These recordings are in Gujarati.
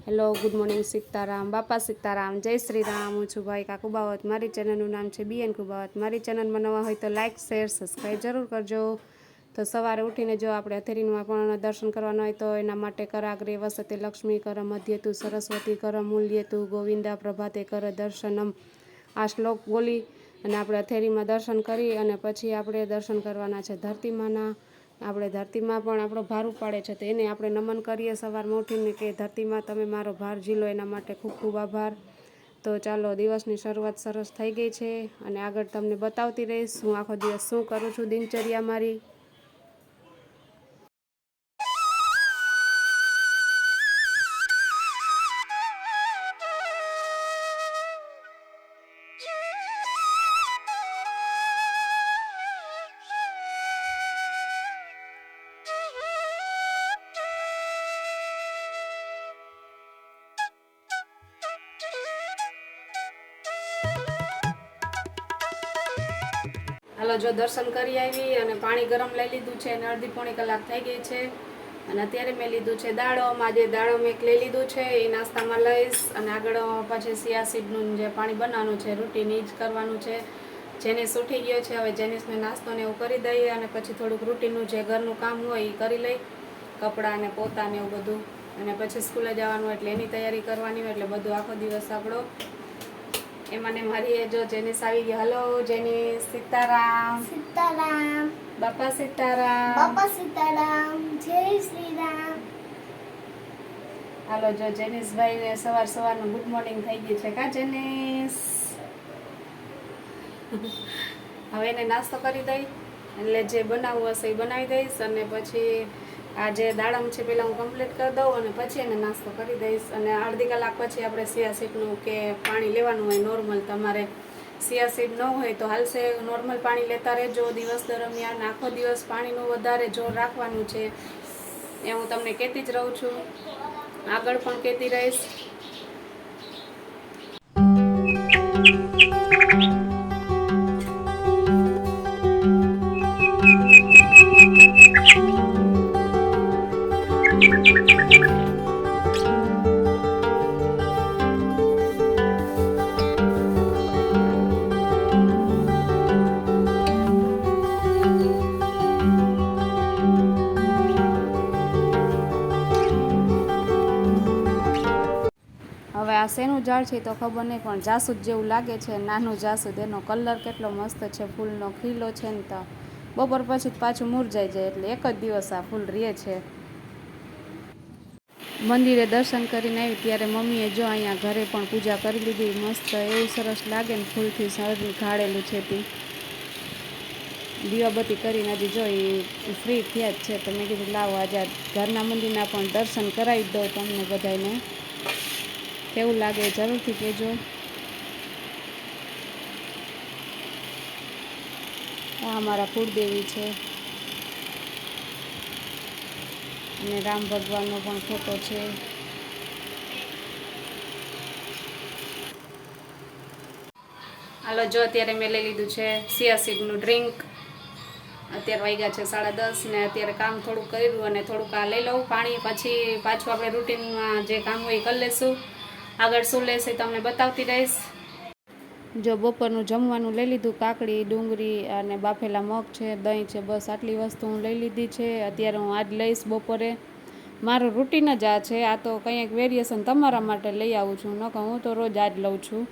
Hello, good morning. સીતારામ, બાપા સીતારામ, જય શ્રી રામ. હું છું ભાઈ કાકુબાવત. મારી ચેનલનું નામ છે બીએન કુબાવત. મારી ચેનલમાં નવા હોય તો લાઇક, શેર, સબસ્ક્રાઈબ જરૂર કરજો. તો સવારે ઉઠીને જો આપણે અથેરીમાં પણ દર્શન કરવાના હોય તો એના માટે કરાગ્રે વસતે લક્ષ્મી કર મધ્યતુ સરસ્વતી કર મૂલ્યતુ ગોવિંદા પ્રભાતે કર દર્શનમ. આ શ્લોક બોલી અને આપણે અથેરીમાં દર્શન કરી અને પછી આપણે દર્શન કરવાના છે ધરતીમાના. આપણે ધરતીમાં પણ આપણો ભાર ઉપાડે છે તો એને આપણે નમન કરીએ સવારમાં ઉઠીને કે ધરતીમાં તમે મારો ભાર ઝીલો. એના માટે ખૂબ ખૂબ આભાર. તો ચાલો, દિવસની શરૂઆત સરસ થઈ ગઈ છે અને આગળ તમને બતાવતી રહીશ હું આખો દિવસ શું કરું છું, દિનચર્યા મારી. હાલો, જો દર્શન કરી આવી અને પાણી ગરમ લઈ લીધું છે અને અડધી પોણી કલાક થઈ ગઈ છે અને અત્યારે મેં લીધું છે દાડમ. આજે દાડમ એક લઈ લીધું છે, એ નાસ્તામાં લઈશ અને આગળ પછી સિયાસીડનું જે પાણી બનાવવાનું છે રૂટીન એ જ કરવાનું છે. જેનિસ ઉઠી ગયો છે, હવે જેનિસને નાસ્તો ને એવું કરી દઈએ અને પછી થોડુંક રૂટીનનું જે ઘરનું કામ હોય એ કરી લઈ, કપડાં ને પોતા ને એવું બધું. અને પછી સ્કૂલે જવાનું એટલે એની તૈયારી કરવાની હોય એટલે બધું આખો દિવસ આપણો એમાં ને મારી જો જેનિસ આવી ગયો. હલો જેનિસ, સીતારામ. સીતારામ, બાપા સીતારામ. બાપા સીતારામ, જય શ્રી રામ. હાલો, જો જેનિસભાઈ ને સવારનું ગુડ મોર્નિંગ થઈ ગયું છે. કા જેનિસ? હવે એને નાસ્તો કરી દઈ એટલે જે બનાવવું હશે એ બનાવી દઈશ અને પછી આ જે દાડમ છે પેલા હું કમ્પ્લીટ કરી દઉં અને પછી એને નાસ્તો કરી દઈશ. અને અડધી કલાક પછી આપણે સિયાસીડનું કે પાણી લેવાનું હોય નોર્મલ. તમારે સિયાસીડ ન હોય તો હાલશે, નોર્મલ પાણી લેતા રહેજો. દિવસ દરમિયાન આખો દિવસ પાણીનું વધારે જોર રાખવાનું છે એ હું તમને કહેતી જ રહું છું, આગળ પણ કહેતી રહીશ. હવે આ શેનું ઝાડ છે તો ખબર નહીં, પણ જાસૂદ જેવું લાગે છે, નાનું જાસૂદ. એનો કલર કેટલો મસ્ત છે, ફૂલનો ખીલો છે ને તો બપોર પછી પાછું મુરઝાઈ જાય એટલે એક જ દિવસ આ ફૂલ રહે છે. મંદિરે દર્શન કરીને આવી ત્યારે મમ્મીએ જો અહીંયા ઘરે પણ પૂજા કરી લીધી. મસ્ત એવું સરસ લાગે ને ફૂલથી શરીર ઘાડેલું છે તે દીવાબત્તી કરીને હજી જો એ ફ્રી થયા જ છે તો મેં કીધું લાવો આજે ઘરના મંદિરના પણ દર્શન કરાવી દઉં તમને બધાને. કેવું લાગે જરૂરથી કહેજો. આ અમારા કુળદેવી છે અને રામ ભગવાનનો પણ ફોટો છે. હાલો, જો અત્યારે મેં લઈ લીધું છે સિયાસીડનું ડ્રિંક. અત્યારે વાગ્યા છે 10:30 ને અત્યારે કામ થોડુંક કર્યું અને થોડુંક આ લઈ લઉં પાણી. પછી પાછું આપણે રૂટીનમાં જે કામ હોય એ કરી લઈશું. આગળ શું લેશે તમને બતાવતી રહીશ. જો બપોરનું જમવાનું લઈ લીધું, કાકડી, ડુંગળી અને બાફેલા મગ છે, દહીં છે, બસ આટલી વસ્તુ હું લઈ લીધી છે. અત્યારે હું આજ લઈશ બપોરે. મારું રૂટીન જ આ છે. આ તો કંઈક વેરિએશન તમારા માટે લઈ આવું છું, નકર હું તો રોજ આ જ લઉં છું.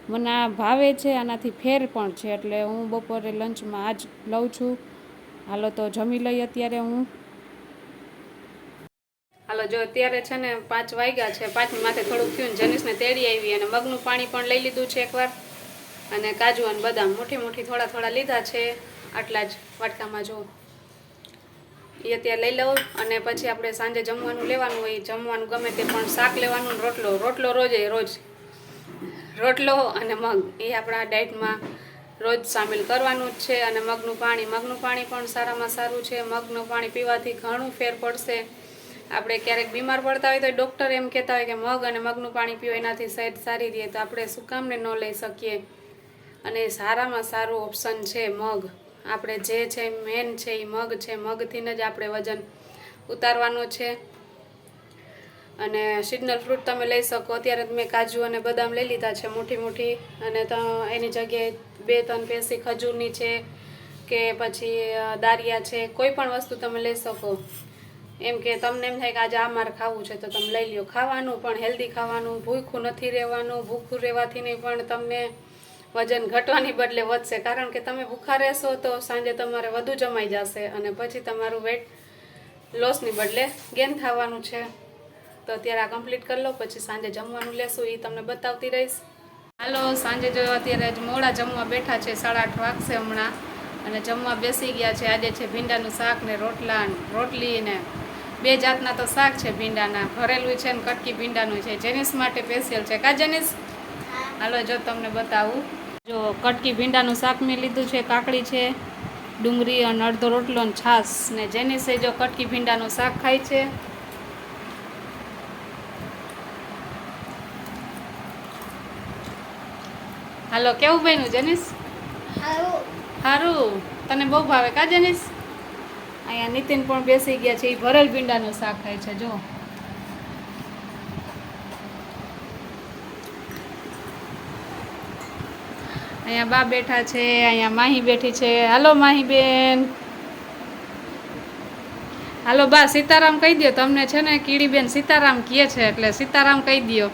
મને આ ભાવે છે, આનાથી ફેર પણ છે એટલે હું બપોરે લંચમાં આ જ લઉં છું. હાલો, તો જમી લઈ અત્યારે હું. હાલો, જો અત્યારે છે ને 5 વાગ્યા છે. 5ની માથે થોડુંક થયું ને જેનિસને તેડી આવી અને મગનું પાણી પણ લઈ લીધું છે એકવાર. અને કાજુ અને બદામ મુઠ્ઠી થોડા લીધા છે, આટલા જ વાટકામાં જો એ અત્યારે લઈ લઉં. અને પછી આપણે સાંજે જમવાનું લેવાનું હોય, જમવાનું ગમે તે પણ શાક લેવાનું. રોટલો રોજ રોટલો અને મગ એ આપણા ડાયટમાં રોજ સામેલ કરવાનું જ છે. અને મગનું પાણી પણ સારામાં સારું છે. મગનું પાણી પીવાથી ઘણું ફેર પડશે. આપણે ક્યારેક બીમાર પડતા હોય તો ડૉક્ટર એમ કહેતા હોય કે મગ અને મગનું પાણી પીવો, એનાથી સેહત સારી રહે. તો આપણે શું કામને ન લઈ શકીએ? અને સારામાં સારું ઓપ્શન છે મગ. આપણે જે છે મેન છે એ મગ છે. મગથી જ આપણે વજન ઉતારવાનો છે. અને સિઝનલ ફ્રૂટ તમે લઈ શકો. અત્યારે મેં કાજુ અને બદામ લઈ લીધા છે મુઠ્ઠી મુઠ્ઠી, અને એની જગ્યાએ 2-3 પેસી ખજૂરની છે કે પછી દારિયા છે, કોઈ પણ વસ્તુ તમે લઈ શકો. એમ કે તમને એમ થાય કે આજે આ મારે ખાવું છે તો તમે લઈ લ્યો. ખાવાનું પણ હેલ્ધી ખાવાનું, ભૂખ્યું નથી રહેવાનું. ભૂખ્યું રહેવાથી નહીં પણ તમને વજન ઘટવાની બદલે વધશે, કારણ કે તમે ભૂખા રહેશો તો સાંજે તમારે વધુ જમાઈ જશે અને પછી તમારું વેટ લોસની બદલે ગેઇન થવાનું છે. તો અત્યારે આ કમ્પ્લીટ કરી લો, પછી સાંજે જમવાનું લેશું એ તમને બતાવતી રહીશ. હાલો, સાંજે જો અત્યારે જ મોડા જમવા બેઠા છે, 8:30 વાગશે હમણાં, અને જમવા બેસી ગયા છે. આજે છે ભીંડાનું શાક ને રોટલી ને 2 જાતના તો શાક છે ભીંડાના, ભરેલું છે ને કટકી ભીંડાનું છે. જેનિસ માટે સ્પેશિયલ છે કા જેનિસ? હાલો જો તમને બતાવું. જો કટકી ભીંડાનું શાક મેં લીધું છે, કાકડી છે, ડુંગળી અને અડધો રોટલો અને છાશ. ને જેનિસે જો કટકી ભીંડાનું શાક ખાય છે. હાલો, કેવું બન્યું જેનિસ? સારું. તને બહુ ભાવે કા જેનિસ? અહીંયા નીતિન પણ બેસી ગયા છે, એ ભરેલ ભીંડાનું શાક ખાય છે. જો અહીંયા બા બેઠા છે, અહીંયા માહી બેઠી છે. હાલો માહી બેન. હાલો બા, સીતારામ કહી દો. તમને છે ને કીડીબેન સીતારામ કહે છે, એટલે સીતારામ કહી દો.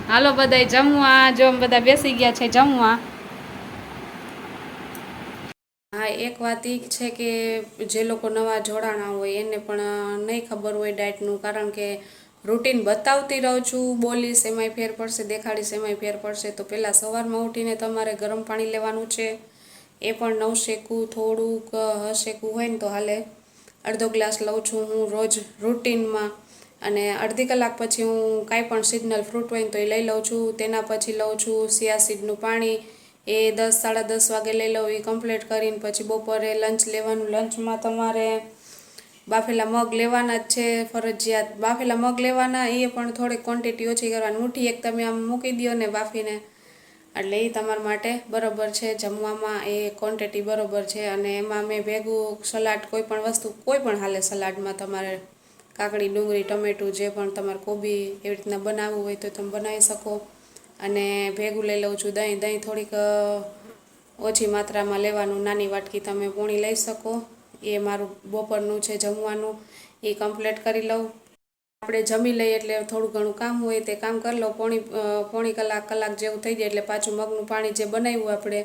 હાલો બધાય જમવા. જો બધા બેસી ગયા છે જમવા. હા, એક વાત એ છે કે જે લોકો નવા જોડાણા હોય એને પણ નહીં ખબર હોય ડાયટનું, કારણ કે રૂટીન બતાવતી રહું છું, બોલીશ એમાંય ફેર પડશે, દેખાડીશ એમાંય ફેર પડશે. તો પહેલાં સવારમાં ઉઠીને તમારે ગરમ પાણી લેવાનું છે, એ પણ નવશેકું, થોડુંક હશેકું હોય ને તો હાલે. અડધો ગ્લાસ લઉં છું હું રોજ રૂટીનમાં, અને અડધી કલાક પછી હું કાંઈ પણ સિઝનલ ફ્રૂટ હોય ને તો એ લઈ લઉં છું. તેના પછી લઉં છું સિયાસીડનું પાણી, એ 10-10:30 વાગે લઈ લઉં. એ કમ્પ્લીટ કરીને પછી બપોરે લંચ લેવાનું. લંચમાં તમારે બાફેલા મગ લેવાના જ છે ફરજિયાત. બાફેલા મગ લેવાના, એ પણ થોડીક ક્વોન્ટિટી ઓછી કરવાની. મુઠ્ઠી એક તમે આમ મૂકી દો ને બાફીને, એટલે એ તમારા માટે બરોબર છે. જમવામાં એ ક્વોન્ટિટી બરોબર છે. અને એમાં મેં ભેગું સલાડ, કોઈ પણ વસ્તુ કોઈ પણ હાલે સલાડમાં. તમારે કાકડી, ડુંગળી, ટમેટું જે પણ તમારે કોબી એવી રીતના બનાવવું હોય તો તમે બનાવી શકો. અને ભેગું લઈ લઉં છું દહીં થોડીક ઓછી માત્રામાં લેવાનું. નાની વાટકી તમે પોણી લઈ શકો. એ મારું બપોરનું છે જમવાનું, એ કમ્પ્લીટ કરી લઉં. આપણે જમી લઈએ એટલે થોડું ઘણું કામ હોય તે કામ કરી લઉં. પોણી કલાક જેવું થઈ જાય એટલે પાછું મગનું પાણી જે બનાવ્યું આપણે,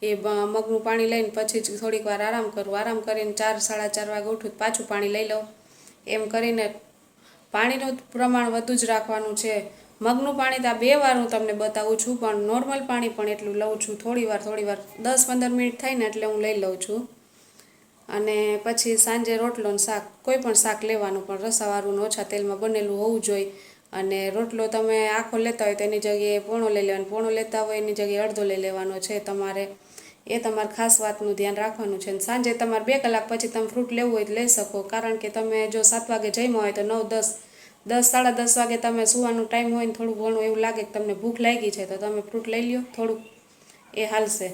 એ મગનું પાણી લઈને પછી જ થોડીક વાર આરામ કરું. આરામ કરીને 4-4:30 વાગે ઉઠું, પાછું પાણી લઈ લઉં. એમ કરીને પાણીનું પ્રમાણ વધુ જ રાખવાનું છે. મગનું પાણી તો આ 2 વાર હું તમને બતાવું છું, પણ નોર્મલ પાણી પણ એટલું લઉં છું. થોડી વાર 10-15 મિનિટ થાય ને એટલે હું લઈ લઉં છું. અને પછી સાંજે રોટલો ને શાક, કોઈ પણ શાક લેવાનું, પણ રસાવાળું ને ઓછા તેલમાં બનેલું હોવું જોઈએ. અને રોટલો તમે આખો લેતા હોય તો એની જગ્યાએ પોણો લઈ લેવાનો, પોણો લેતા હોય એની જગ્યાએ અડધો લઈ લેવાનો છે તમારે. એ તમારે ખાસ વાતનું ધ્યાન રાખવાનું છે. અને સાંજે તમારે 2 કલાક પછી તમે ફ્રૂટ લેવું હોય તો લઈ શકો, કારણ કે તમે જો 7 વાગે જમ્યા હોય તો 9-10 વાગે તમે સુવાનો ટાઈમ હોય ને થોડું ઘણું એવું લાગે કે તમને ભૂખ લાગી છે તો તમે ફ્રૂટ લઈ લ્યો થોડુંક, એ હાલશે.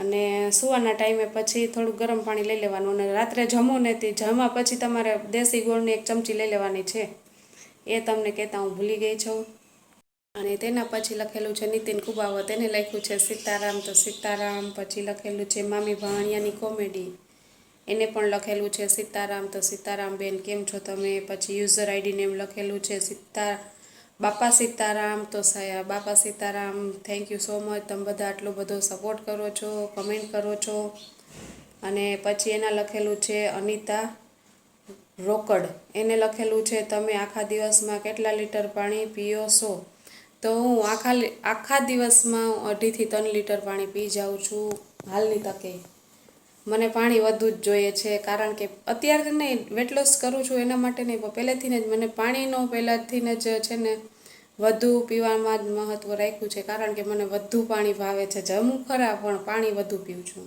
અને સુવાના ટાઈમે પછી થોડું ગરમ પાણી લઈ લેવાનું. અને રાત્રે જમો ને તે જમવા પછી તમારે દેશી ગોળની 1 ચમચી લઈ લેવાની છે, એ તમને કહેતા હું ભૂલી ગઈ છું. અને તેના પછી લખેલું છે નીતિન કુબાવત, એને લખ્યું છે સીતારામ તો સીતારામ. પછી લખેલું છે મામી ભાણિયાની કોમેડી, એને પણ લખેલું છે સીતારામ તો સીતારામ બેન કેમ છો તમે. પછી યુઝર આઈડી નેમ લખેલું છે બાપા સીતારામ તો બાપા Sitaram. Thank you so much, તમે બધા આટલો બધો સપોર્ટ કરો છો, કમેન્ટ કરો છો. અને પછી એના લખેલું છે અનિતા રોકડ, એને લખેલું છે તમે આખા દિવસમાં કેટલા લીટર પાણી પીઓ છો? તો હું આખા દિવસમાં 2.5 થી 3 લીટર પાણી પી જાઉં છું હાલની તકે. મને પાણી વધુ જ જોઈએ છે, કારણ કે અત્યારે નહીં, વેટ લોસ કરું છું એના માટે નહીં, પણ પહેલેથી જ મને પાણીનો પહેલાંથી જ છે ને વધુ પીવામાં જ મહત્ત્વ રાખ્યું છે. કારણ કે મને વધુ પાણી ભાવે છે. જમું ખરા પણ પાણી વધુ પીવું છું.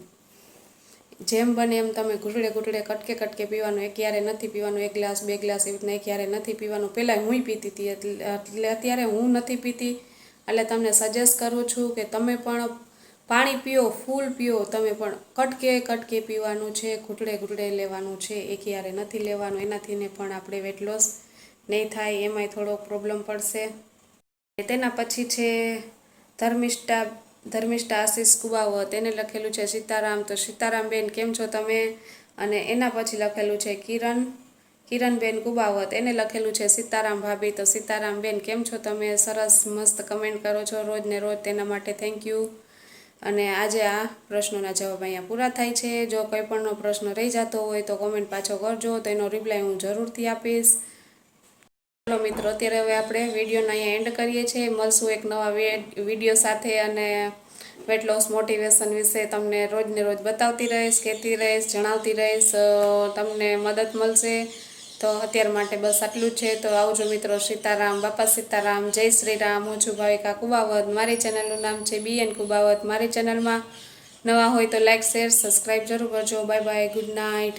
જેમ બને એમ તમે ઘૂંટડે કટકે પીવાનું, એક ક્યારે નથી પીવાનું. 1 ગ્લાસ 2 ગ્લાસ એવી રીતના ક્યારે નથી પીવાનું. પહેલાં હું પીતી હતી, એટલે અત્યારે હું નથી પીતી. એટલે તમને સજેસ્ટ કરું છું કે તમે પણ પાણી પીઓ, ફૂલ પીઓ. તમે પણ કટકે પીવાનું છે, ઘૂંટડે લેવાનું છે, એ ક્યારે નથી લેવાનું. એનાથીને પણ આપણે વેટ લોસ નહીં થાય એમાંય થોડોક પ્રોબ્લેમ પડશે. તેના પછી છે ધર્મિષ્ઠા આશીષ કુબાવત, એને લખેલું છે સીતારામ. તો સીતારામ બેન કેમ છો તમે? અને એના પછી લખેલું છે કિરણબેન કુબાવત, એને લખેલું છે સીતારામ ભાભી. તો સીતારામ બેન કેમ છો તમે? સરસ મસ્ત કમેન્ટ કરો છો રોજ ને રોજ, તેના માટે થેન્ક યુ. અને આજે આ પ્રશ્નોના જવાબ અહીંયા પૂરા થાય છે. જો કોઈ પણનો પ્રશ્ન રહી જતો હોય તો કોમેન્ટ પાછો કરજો, તો એનો રિપ્લાય હું જરૂરથી આપીશ. ચાલો મિત્રો, અત્યારે હવે આપણે વિડીયોને અહીંયા એન્ડ કરીએ છીએ. મળશું એક નવા વિડીયો સાથે, અને વેટ લોસ મોટિવેશન વિશે તમને રોજ ને રોજ બતાવતી રહીશ, કહેતી રહીશ, જણાવતી રહીશ. તમને મદદ મળશે. તો અત્યાર માટે બસ આટલું જ છે. તો આવજો મિત્રો. સીતારામ, બાપા સીતારામ, જય શ્રી રામ. હું છું ભાવિકા કુબાવત. મારી ચેનલનું નામ છે BN કુબાવત. મારી ચેનલમાં નવા હોય તો લાઈક, શેર, સબસ્ક્રાઈબ જરૂર કરજો. Bye bye, good night.